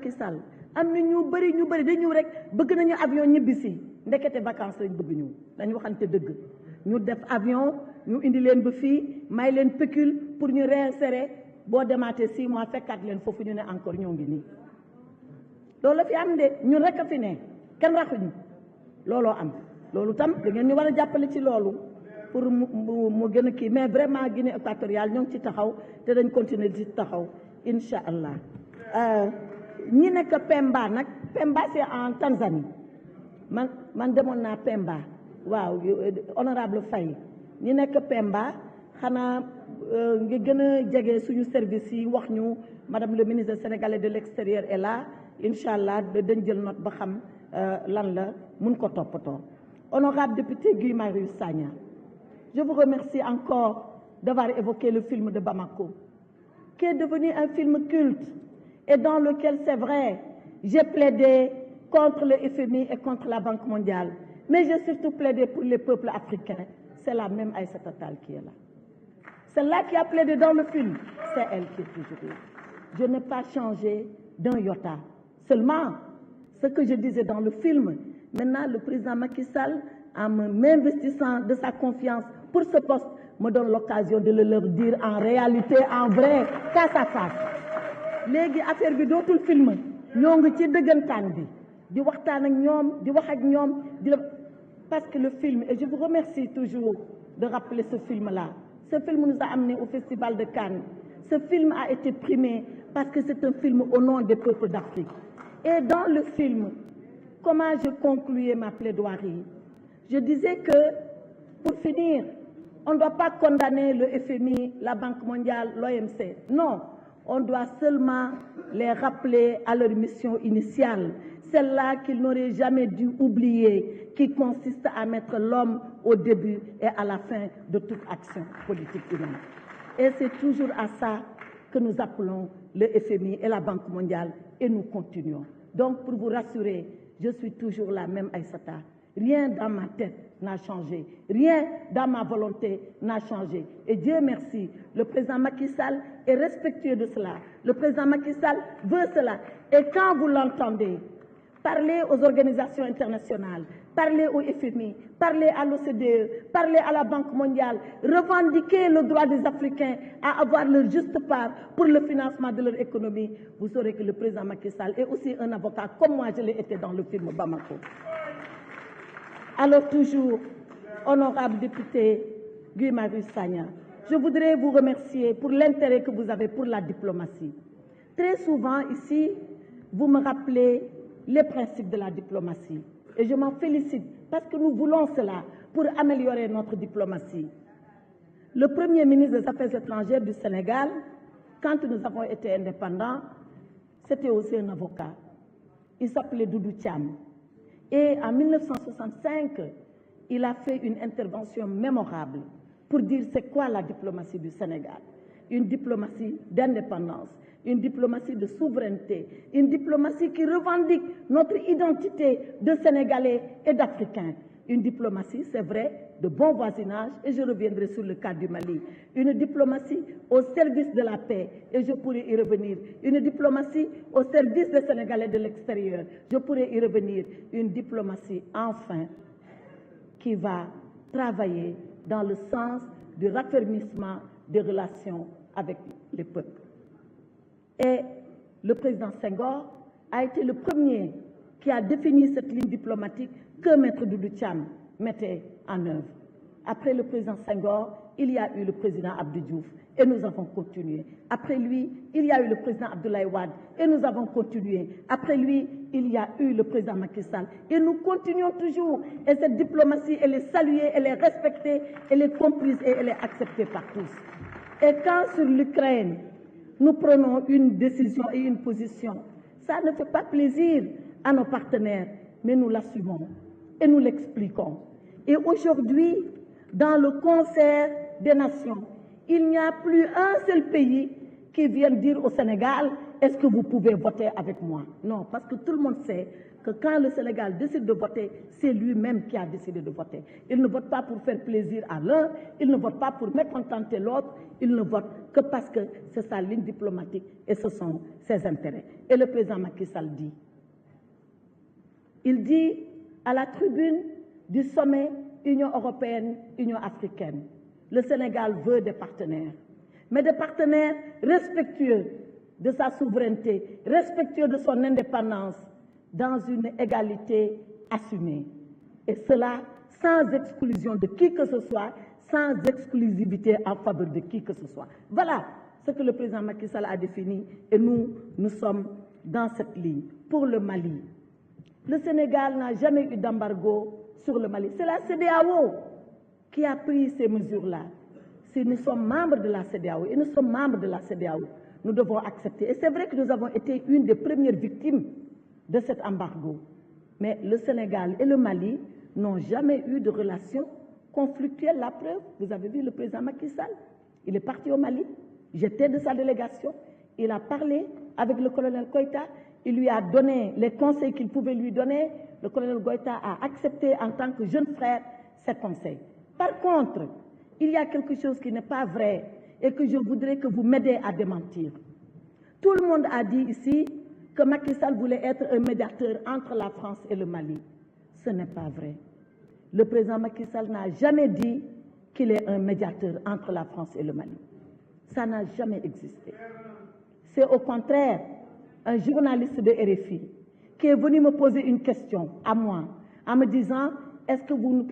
Macky Sall am na ñu bëri dañ ñëw rek bëgg nañu avion ñibbisi ndekete vacances lañ bëgg ñu dañu waxante dëgg ñu def avion ñu indi leen ba fii may leen pécule pour ñu réinsérer boo demaatee 6 mois fekkaat leen foofu ñu ne encore ñoo ngi nii loolu la fi am de ñun rek a fi ne kenn raxuñu looloo am loolu tam da ngeen ñu war a jàppale ci loolu pour mu gën a kii mais vraiment Guinée équatoriale ñoo ngi ci taxaw te dañ continuer di taxaw incha allah ñi nekk Pemba nag Pemba c'est en Tanzanie man demoon naa Pemba waaw honorable Faye ñi nekk Pemba xanaa nga gën a jege suñu service yi wax ñu madame le ministre sénégalais de l'extérieur est là incha allah dañ jël note ba xam lan la mun ko toppatoo. Honorable député Guy Marius Sagna, je vous remercie encore d'avoir évoqué le film de Bamako, qui est devenu un film culte et dans lequel, c'est vrai, j'ai plaidé contre le FMI et contre la Banque mondiale. Mais j'ai surtout plaidé pour les peuples africains. C'est la même Aïssata Tall qui est là. Celle-là qui a plaidé dans le film, c'est elle qui est toujours là. Je n'ai pas changé d'un iota. Seulement, ce que je disais dans le film, maintenant le président Macky Sall, en m'investissant de sa confiance pour ce poste, me donne l'occasion de le leur dire en réalité, en vrai, face à face. léegi affaire bi dootul film ñoo ngi ci dëggantaan bi di waxtaan ak ñoom di wax ak ñoom parce que le film, et je vous remercie toujours de rappeler ce film-là, ce film nous a amenés au Festival de Cannes. Ce film a été primé parce que c'est un film au nom des peuples d'Afrique. Et dans le film, comment je concluais ma plaidoirie? Je disais que, pour finir, on ne doit pas condamner le FMI, la Banque mondiale, l'OMC. Non, on doit seulement les rappeler à leur mission initiale, celle-là qu'ils n'auraient jamais dû oublier, qui consiste à mettre l'homme au début et à la fin de toute action politique humaine. Et c'est toujours à ça que nous appelons le FMI et la Banque mondiale, et nous continuons. Donc, pour vous rassurer, je suis toujours la même Aïssata. Rien dans ma tête n'a changé. Rien dans ma volonté n'a changé. Et Dieu merci, le président Macky Sall est respectueux de cela. Le président Macky Sall veut cela. Et quand vous l'entendez parler aux organisations internationales, parler au FMI, parler à l'OCDE, parler à la Banque mondiale, revendiquer le droit des Africains à avoir leur juste part pour le financement de leur économie, vous saurez que le président Macky Sall est aussi un avocat, comme moi je l'ai été dans le film Bamako. Alors toujours, honorable député Guy Marius Sagna, je voudrais vous remercier pour l'intérêt que vous avez pour la diplomatie. Très souvent ici, vous me rappelez les principes de la diplomatie. Et je m'en félicite parce que nous voulons cela pour améliorer notre diplomatie. Le premier ministre des Affaires étrangères du Sénégal, quand nous avons été indépendants, c'était aussi un avocat. Il s'appelait Doudou Thiam. Et en 1965, il a fait une intervention mémorable pour dire c'est quoi la diplomatie du Sénégal. Une diplomatie d'indépendance, une diplomatie de souveraineté, une diplomatie qui revendique notre identité de Sénégalais et d'Africains. Une diplomatie, c'est vrai, de bon voisinage, et je reviendrai sur le cas du Mali. Une diplomatie au service de la paix, et je pourrai y revenir. Une diplomatie au service des Sénégalais de l'extérieur, je pourrai y revenir. Une diplomatie, enfin, qui va travailler dans le sens du raffermissement des relations avec les peuples. Et le président Senghor a été le premier qui a défini cette ligne diplomatique que Maître Doudou Thiam mettait en œuvre. Après le président Senghor, il y a eu le président Abdou Diouf et nous avons continué. Après lui, il y a eu le président Abdoulaye Wade et nous avons continué. Après lui, il y a eu le président Macky Sall et nous continuons toujours. Et cette diplomatie, elle est saluée, elle est respectée, elle est comprise et elle est acceptée par tous. Et quand sur l'Ukraine, nous prenons une décision et une position, ça ne fait pas plaisir à nos partenaires, mais nous l'assumons et nous l'expliquons. Et aujourd'hui, dans le concert des nations, il n'y a plus un seul pays qui vienne dire au Sénégal est-ce que vous pouvez voter avec moi? Non, parce que tout le monde sait que quand le Sénégal décide de voter, c'est lui-même qui a décidé de voter. Il ne vote pas pour faire plaisir à l'un, il ne vote pas pour mécontenter l'autre, il ne vote que parce que c'est sa ligne diplomatique et ce sont ses intérêts. Et le président Macky Sall dit, il dit à la tribune du sommet Union européenne, Union africaine, le Sénégal veut des partenaires, mais des partenaires respectueux de sa souveraineté, respectueux de son indépendance, dans une égalité assumée. Et cela sans exclusion de qui que ce soit, sans exclusivité en faveur de qui que ce soit. Voilà ce que le président Macky Sall a défini et nous sommes dans cette ligne. Pour le Mali, le Sénégal n'a jamais eu d'embargo sur le Mali. C'est la CEDEAO qui a pris ces mesures-là. Si nous sommes membres de la CEDEAO et nous sommes membres de la CEDEAO, nous devons accepter. Et c'est vrai que nous avons été une des premières victimes de cet embargo. Mais le Sénégal et le Mali n'ont jamais eu de relation conflictuelle. La preuve, vous avez vu le président Macky Sall, il est parti au Mali, j'étais de sa délégation, il a parlé avec le colonel Goïta, il lui a donné les conseils qu'il pouvait lui donner, le colonel Goïta a accepté en tant que jeune frère ces conseils. Par contre, il y a quelque chose qui n'est pas vrai et que je voudrais que vous m'aidiez à démentir. Tout le monde a dit ici que Macky Sall voulait être un médiateur entre la France et le Mali. Ce n'est pas vrai. Le président Macky Sall n'a jamais dit qu'il est un médiateur entre la France et le Mali. Ça n'a jamais existé. C'est au contraire un journaliste de RFI qui est venu me poser une question à moi, en me disant, est-ce que vous